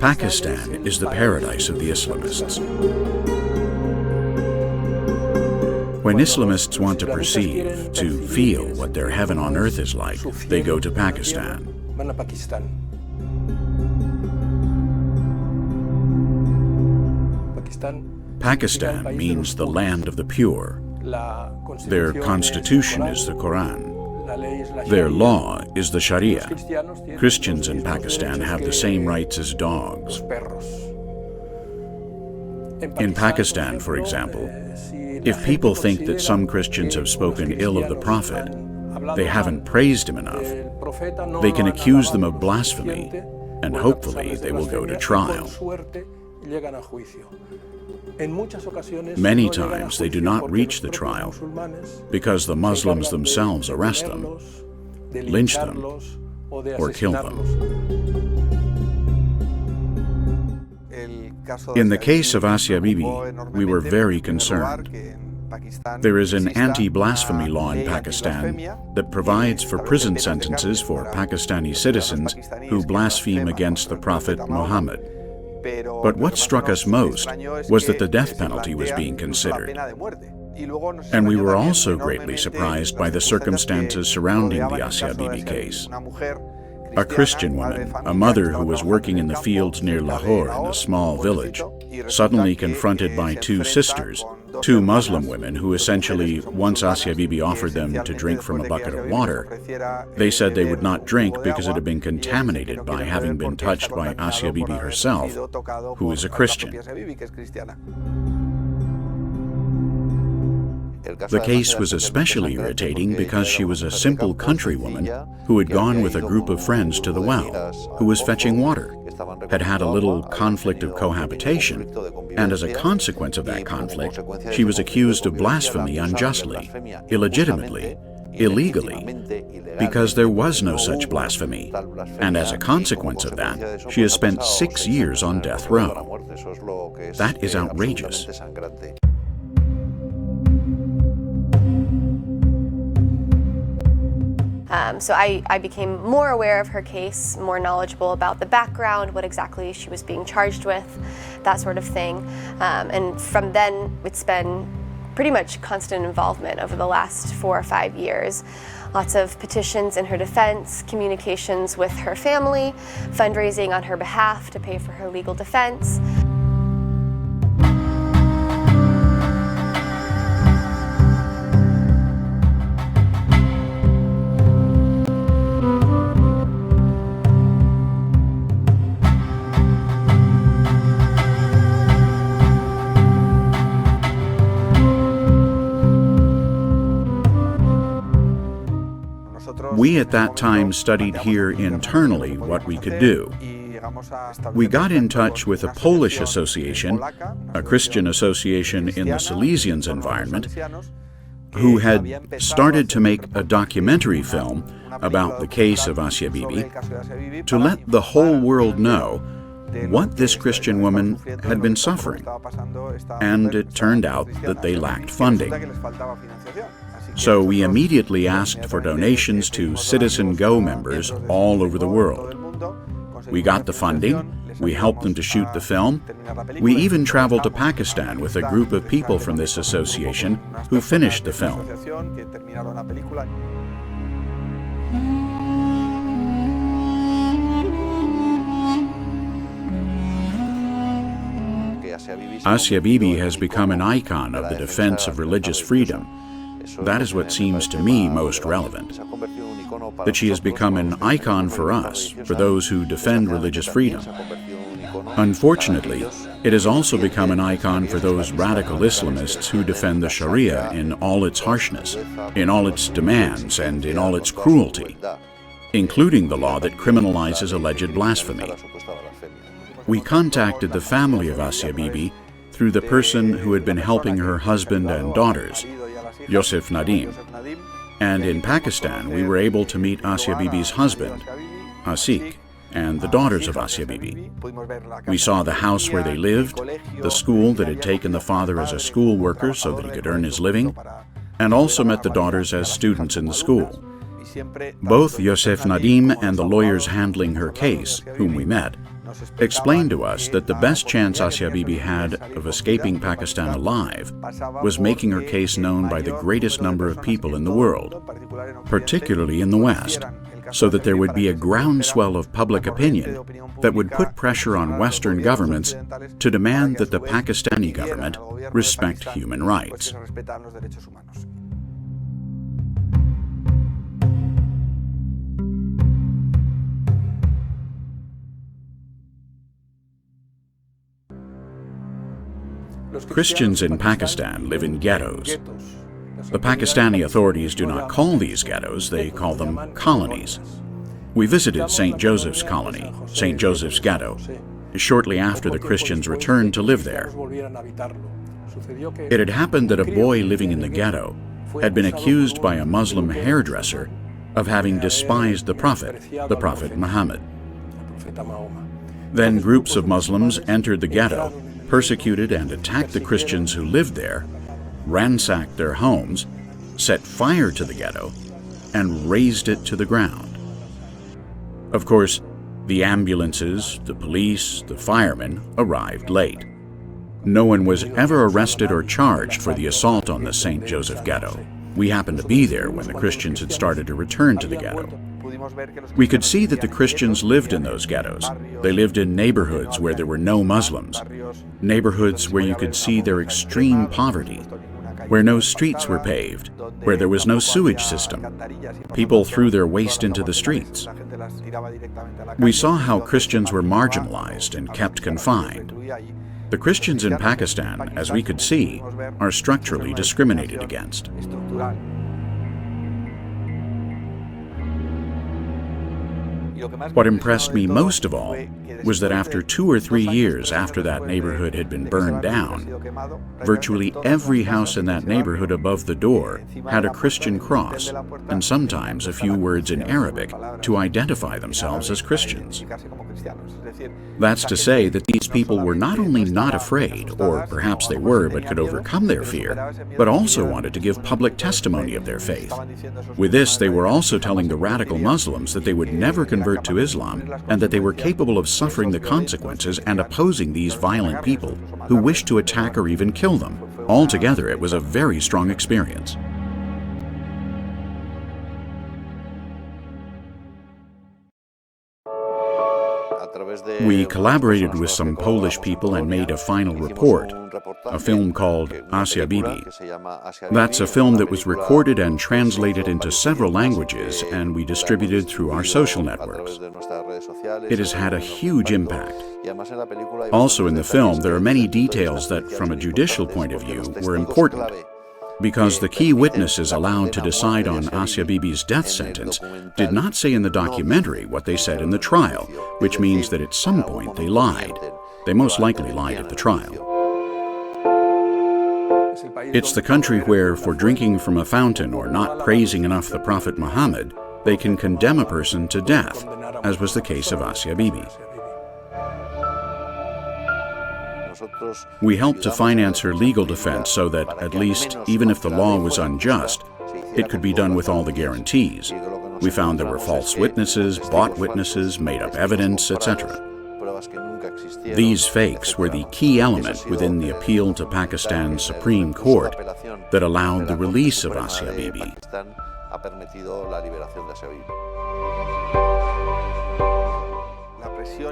Pakistan is the paradise of the Islamists. When Islamists want to perceive, to feel what their heaven on earth is like, they go to Pakistan. Pakistan means the land of the pure. Their constitution is the Quran. Their law is the Sharia. Christians in Pakistan have the same rights as dogs. In Pakistan, for example, if people think that some Christians have spoken ill of the Prophet, they haven't praised him enough, they can accuse them of blasphemy, and hopefully they will go to trial. Many times they do not reach the trial because the Muslims themselves arrest them, lynch them, or kill them. In the case of Asia Bibi, we were very concerned. There is an anti-blasphemy law in Pakistan that provides for prison sentences for Pakistani citizens who blaspheme against the Prophet Muhammad. But what struck us most was that the death penalty was being considered. And we were also greatly surprised by the circumstances surrounding the Asia Bibi case. A Christian woman, a mother who was working in the fields near Lahore in a small village, suddenly confronted by two sisters, two Muslim women who essentially, once Asia Bibi offered them to drink from a bucket of water, they said they would not drink because it had been contaminated by having been touched by Asia Bibi herself, who is a Christian. The case was especially irritating because she was a simple countrywoman who had gone with a group of friends to the well, who was fetching water, had had a little conflict of cohabitation, and as a consequence of that conflict, she was accused of blasphemy unjustly, illegitimately, illegally, because there was no such blasphemy, and as a consequence of that, she has spent 6 years on death row. That is outrageous. So I became more aware of her case, more knowledgeable about the background, what exactly she was being charged with, that sort of thing. And from then, it's been pretty much constant involvement over the last 4 or 5 years. Lots of petitions in her defense, communications with her family, fundraising on her behalf to pay for her legal defense. We at that time studied here internally what we could do. We got in touch with a Polish association, a Christian association in the Silesians environment, who had started to make a documentary film about the case of Asia Bibi to let the whole world know what this Christian woman had been suffering. And it turned out that they lacked funding. So we immediately asked for donations to CitizenGO members all over the world. We got the funding, we helped them to shoot the film, we even traveled to Pakistan with a group of people from this association who finished the film. Asia Bibi has become an icon of the defense of religious freedom. That is what seems to me most relevant. That she has become an icon for us, for those who defend religious freedom. Unfortunately, it has also become an icon for those radical Islamists who defend the Sharia in all its harshness, in all its demands, and in all its cruelty, including the law that criminalizes alleged blasphemy. We contacted the family of Asia Bibi through the person who had been helping her husband and daughters, Yosef Nadim. And in Pakistan, we were able to meet Asia Bibi's husband, Asik, and the daughters of Asia Bibi. We saw the house where they lived, the school that had taken the father as a school worker so that he could earn his living, and also met the daughters as students in the school. Both Yosef Nadim and the lawyers handling her case, whom we met, explained to us that the best chance Asia Bibi had of escaping Pakistan alive was making her case known by the greatest number of people in the world, particularly in the West, so that there would be a groundswell of public opinion that would put pressure on Western governments to demand that the Pakistani government respect human rights. Christians in Pakistan live in ghettos. The Pakistani authorities do not call these ghettos, they call them colonies. We visited St. Joseph's colony, St. Joseph's ghetto, shortly after the Christians returned to live there. It had happened that a boy living in the ghetto had been accused by a Muslim hairdresser of having despised the Prophet Muhammad. Then groups of Muslims entered the ghetto, persecuted and attacked the Christians who lived there, ransacked their homes, set fire to the ghetto, and razed it to the ground. Of course, the ambulances, the police, the firemen arrived late. No one was ever arrested or charged for the assault on the St. Joseph ghetto. We happened to be there when the Christians had started to return to the ghetto. We could see that the Christians lived in those ghettos. They lived in neighborhoods where there were no Muslims, neighborhoods where you could see their extreme poverty, where no streets were paved, where there was no sewage system. People threw their waste into the streets. We saw how Christians were marginalized and kept confined. The Christians in Pakistan, as we could see, are structurally discriminated against. What impressed me most of all was that after 2 or 3 years after that neighborhood had been burned down, virtually every house in that neighborhood above the door had a Christian cross and sometimes a few words in Arabic to identify themselves as Christians. That's to say that these people were not only not afraid, or perhaps they were but could overcome their fear, but also wanted to give public testimony of their faith. With this, they were also telling the radical Muslims that they would never convert to Islam and that they were capable of suffering the consequences and opposing these violent people who wished to attack or even kill them. Altogether, it was a very strong experience. We collaborated with some Polish people and made a final report, a film called Asia Bibi. That's a film that was recorded and translated into several languages, and we distributed through our social networks. It has had a huge impact. Also in the film, there are many details that, from a judicial point of view, were important, because the key witnesses allowed to decide on Asia Bibi's death sentence did not say in the documentary what they said in the trial, which means that at some point they lied. They most likely lied at the trial. It's the country where, for drinking from a fountain or not praising enough the Prophet Muhammad, they can condemn a person to death, as was the case of Asia Bibi. We helped to finance her legal defense so that, at least, even if the law was unjust, it could be done with all the guarantees. We found there were false witnesses, bought witnesses, made-up evidence, etc. These fakes were the key element within the appeal to Pakistan's Supreme Court that allowed the release of Asia Bibi.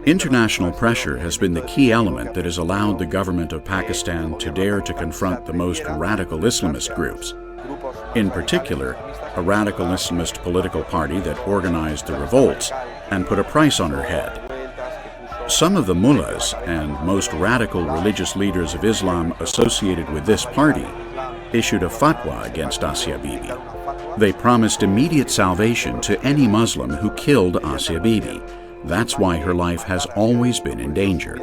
International pressure has been the key element that has allowed the government of Pakistan to dare to confront the most radical Islamist groups. In particular, a radical Islamist political party that organized the revolts and put a price on her head. Some of the mullahs and most radical religious leaders of Islam associated with this party issued a fatwa against Asia Bibi. They promised immediate salvation to any Muslim who killed Asia Bibi. That's why her life has always been in danger.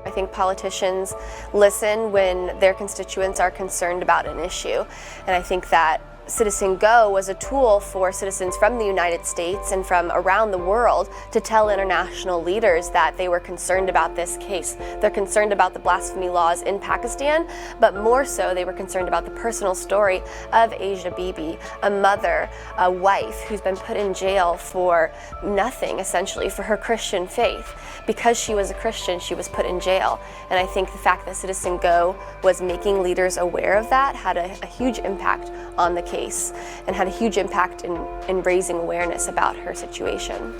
I think politicians listen when their constituents are concerned about an issue, and I think that CitizenGO was a tool for citizens from the United States and from around the world to tell international leaders that they were concerned about this case. They're concerned about the blasphemy laws in Pakistan, but more so they were concerned about the personal story of Asia Bibi, a mother, a wife who's been put in jail for nothing, essentially, for her Christian faith. Because she was a Christian, she was put in jail. And I think the fact that CitizenGO was making leaders aware of that had a huge impact on the case and had a huge impact in raising awareness about her situation.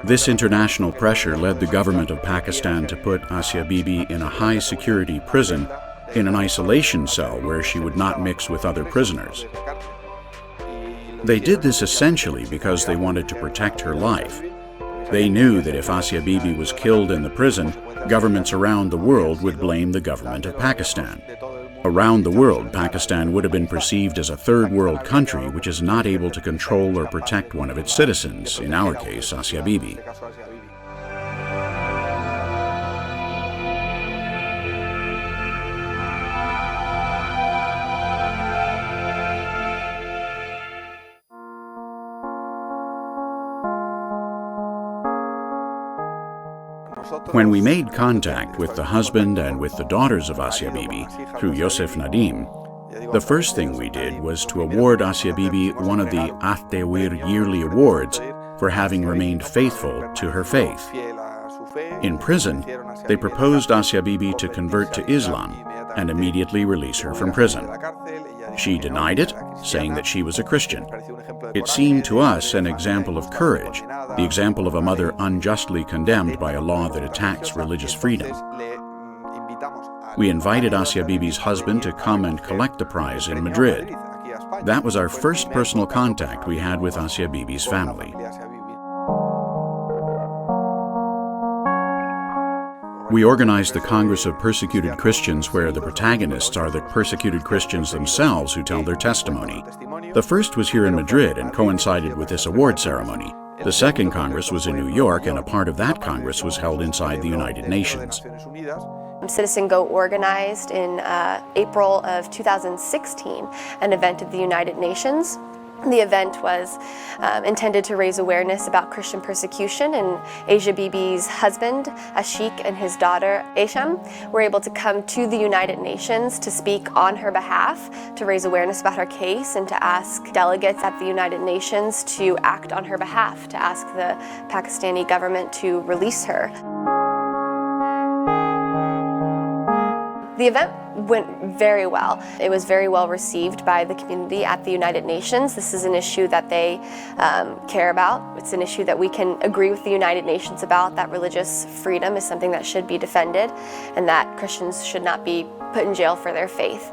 This international pressure led the government of Pakistan to put Asia Bibi in a high-security prison in an isolation cell where she would not mix with other prisoners. They did this essentially because they wanted to protect her life. They knew that if Asia Bibi was killed in the prison, governments around the world would blame the government of Pakistan. Around the world, Pakistan would have been perceived as a third world country which is not able to control or protect one of its citizens, in our case, Asia Bibi. When we made contact with the husband and with the daughters of Asia Bibi through Yosef Nadim, the first thing we did was to award Asia Bibi one of the Ahtewir yearly awards for having remained faithful to her faith. In prison, they proposed Asia Bibi to convert to Islam and immediately release her from prison. She denied it, saying that she was a Christian. It seemed to us an example of courage, the example of a mother unjustly condemned by a law that attacks religious freedom. We invited Asia Bibi's husband to come and collect the prize in Madrid. That was our first personal contact we had with Asia Bibi's family. We organized the Congress of Persecuted Christians, where the protagonists are the persecuted Christians themselves who tell their testimony. The first was here in Madrid and coincided with this award ceremony. The second Congress was in New York, and a part of that Congress was held inside the United Nations. CitizenGO organized in April of 2016 an event at the United Nations. The event was intended to raise awareness about Christian persecution, and Asia Bibi's husband, Ashik, and his daughter, Esham, were able to come to the United Nations to speak on her behalf, to raise awareness about her case, and to ask delegates at the United Nations to act on her behalf, to ask the Pakistani government to release her. The event went very well. It was very well received by the community at the United Nations. This is an issue that they care about. It's an issue that we can agree with the United Nations about, that religious freedom is something that should be defended and that Christians should not be put in jail for their faith.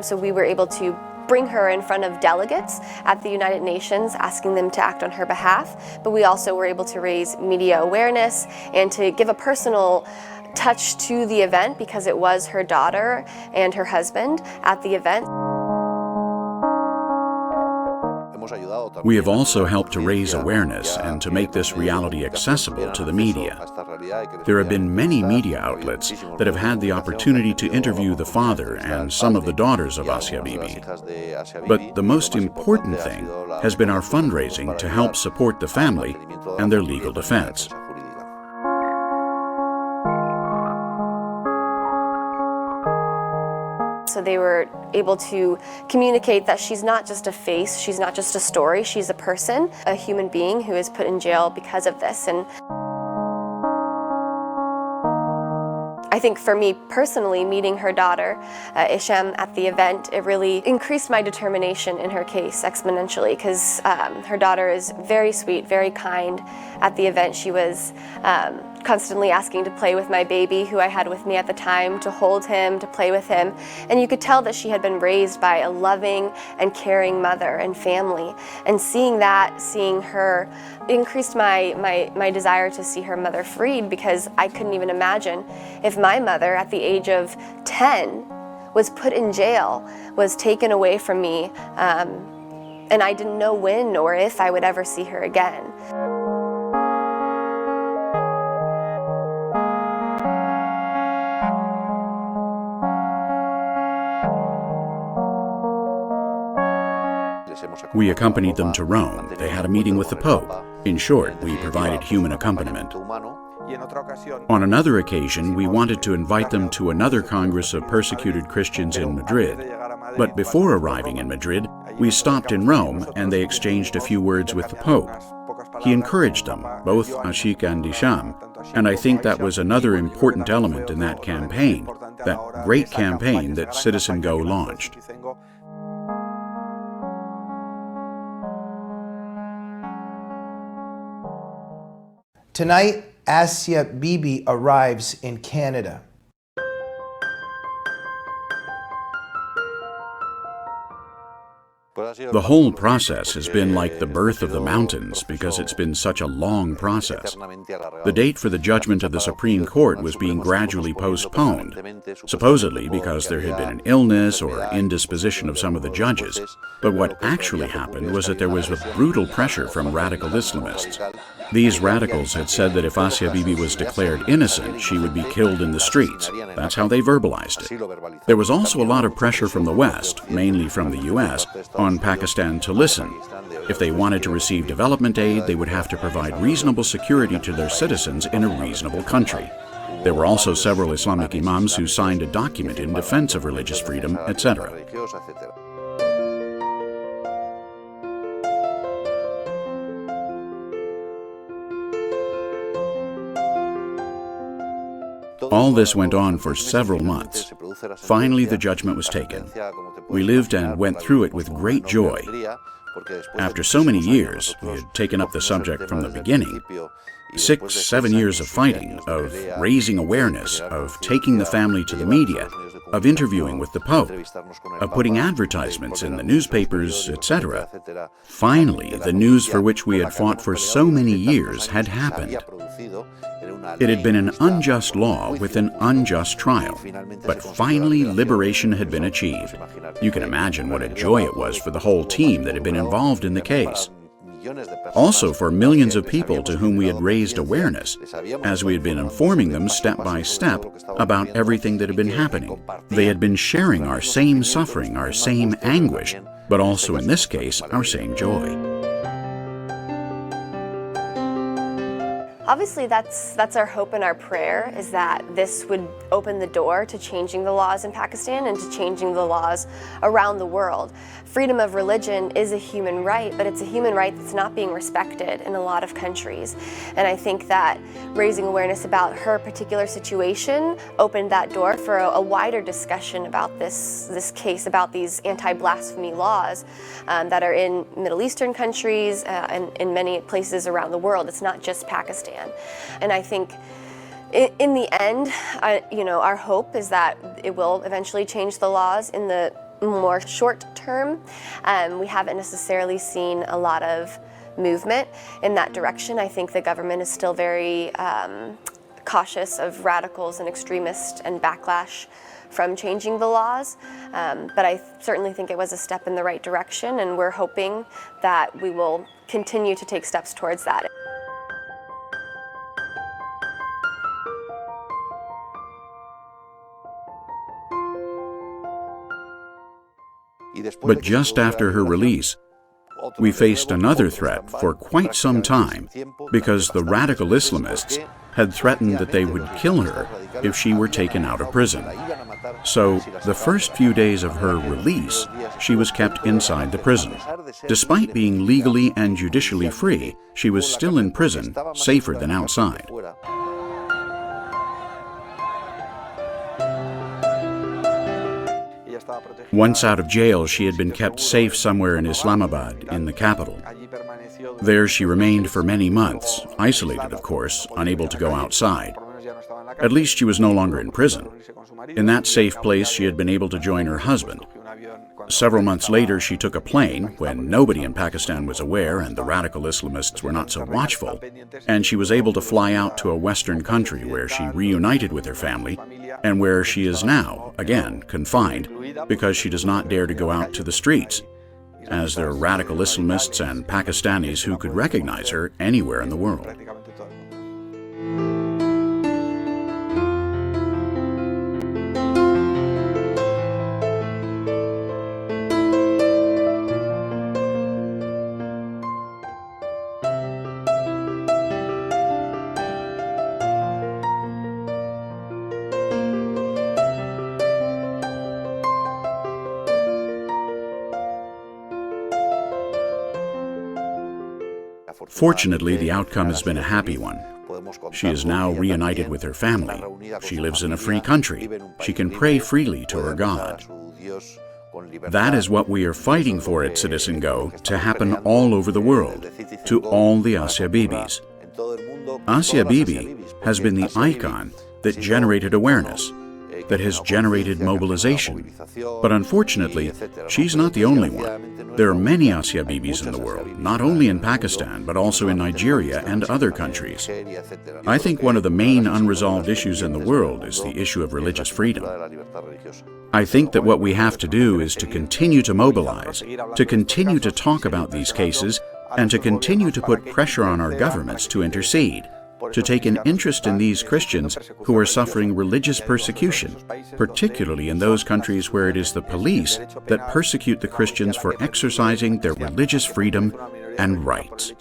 So we were able to bring her in front of delegates at the United Nations, asking them to act on her behalf, but we also were able to raise media awareness and to give a personal touch to the event because it was her daughter and her husband at the event. We have also helped to raise awareness and to make this reality accessible to the media. There have been many media outlets that have had the opportunity to interview the father and some of the daughters of Asia Bibi. But the most important thing has been our fundraising to help support the family and their legal defense. So they were able to communicate that she's not just a face, she's not just a story, she's a person, a human being who is put in jail because of this. And I think for me personally, meeting her daughter, Isham, at the event, it really increased my determination in her case exponentially, because her daughter is very sweet, very kind. At the event, she was constantly asking to play with my baby, who I had with me at the time, to hold him, to play with him. And you could tell that she had been raised by a loving and caring mother and family. And seeing that, seeing her, increased my desire to see her mother freed, because I couldn't even imagine if my mother, at the age of 10, was put in jail, was taken away from me, and I didn't know when or if I would ever see her again. We accompanied them to Rome. They had a meeting with the Pope. In short, we provided human accompaniment. On another occasion, we wanted to invite them to another Congress of persecuted Christians in Madrid. But before arriving in Madrid, we stopped in Rome and they exchanged a few words with the Pope. He encouraged them, both Ashik and Isham, and I think that was another important element in that campaign, that great campaign that CitizenGO launched. Tonight, Bibi arrives in Canada. The whole process has been like the birth of the mountains because it's been such a long process. The date for the judgment of the Supreme Court was being gradually postponed, supposedly because there had been an illness or indisposition of some of the judges. But what actually happened was that there was a brutal pressure from radical Islamists. These radicals had said that if Asia Bibi was declared innocent, she would be killed in the streets. That's how they verbalized it. There was also a lot of pressure from the West, mainly from the US, on Pakistan to listen. If they wanted to receive development aid, they would have to provide reasonable security to their citizens in a reasonable country. There were also several Islamic imams who signed a document in defense of religious freedom, etc. All this went on for several months. Finally, the judgment was taken. We lived and went through it with great joy. After so many years, we had taken up the subject from the beginning. 6, 7 years of fighting, of raising awareness, of taking the family to the media, of interviewing with the Pope, of putting advertisements in the newspapers, etc. Finally, the news for which we had fought for so many years had happened. It had been an unjust law with an unjust trial, but finally liberation had been achieved. You can imagine what a joy it was for the whole team that had been involved in the case. Also for millions of people to whom we had raised awareness, as we had been informing them step by step about everything that had been happening. They had been sharing our same suffering, our same anguish, but also in this case, our same joy. Obviously, that's our hope and our prayer, is that this would open the door to changing the laws in Pakistan and to changing the laws around the world. Freedom of religion is a human right, but it's a human right that's not being respected in a lot of countries. And I think that raising awareness about her particular situation opened that door for a wider discussion about this case, about these anti-blasphemy laws that are in Middle Eastern countries and in many places around the world. It's not just Pakistan. And I think in the end, our hope is that it will eventually change the laws in the more short term. We haven't necessarily seen a lot of movement in that direction. I think the government is still very cautious of radicals and extremists and backlash from changing the laws, but I certainly think it was a step in the right direction, and we're hoping that we will continue to take steps towards that. But just after her release, we faced another threat for quite some time because the radical Islamists had threatened that they would kill her if she were taken out of prison. So, the first few days of her release, she was kept inside the prison. Despite being legally and judicially free, she was still in prison, safer than outside. Once out of jail, she had been kept safe somewhere in Islamabad, in the capital. There she remained for many months, isolated of course, unable to go outside. At least she was no longer in prison. In that safe place, she had been able to join her husband. Several months later, she took a plane, when nobody in Pakistan was aware and the radical Islamists were not so watchful, and she was able to fly out to a Western country where she reunited with her family, and where she is now, again, confined, because she does not dare to go out to the streets, as there are radical Islamists and Pakistanis who could recognize her anywhere in the world. Fortunately, the outcome has been a happy one. She is now reunited with her family. She lives in a free country. She can pray freely to her God. That is what we are fighting for at CitizenGO to happen all over the world, to all the Asia Bibis. Asia Bibi has been the icon that generated awareness, that has generated mobilization. But unfortunately, she's not the only one. There are many Asia Bibis in the world, not only in Pakistan, but also in Nigeria and other countries. I think one of the main unresolved issues in the world is the issue of religious freedom. I think that what we have to do is to continue to mobilize, to continue to talk about these cases, and to continue to put pressure on our governments to intercede, to take an interest in these Christians who are suffering religious persecution, particularly in those countries where it is the police that persecute the Christians for exercising their religious freedom and rights.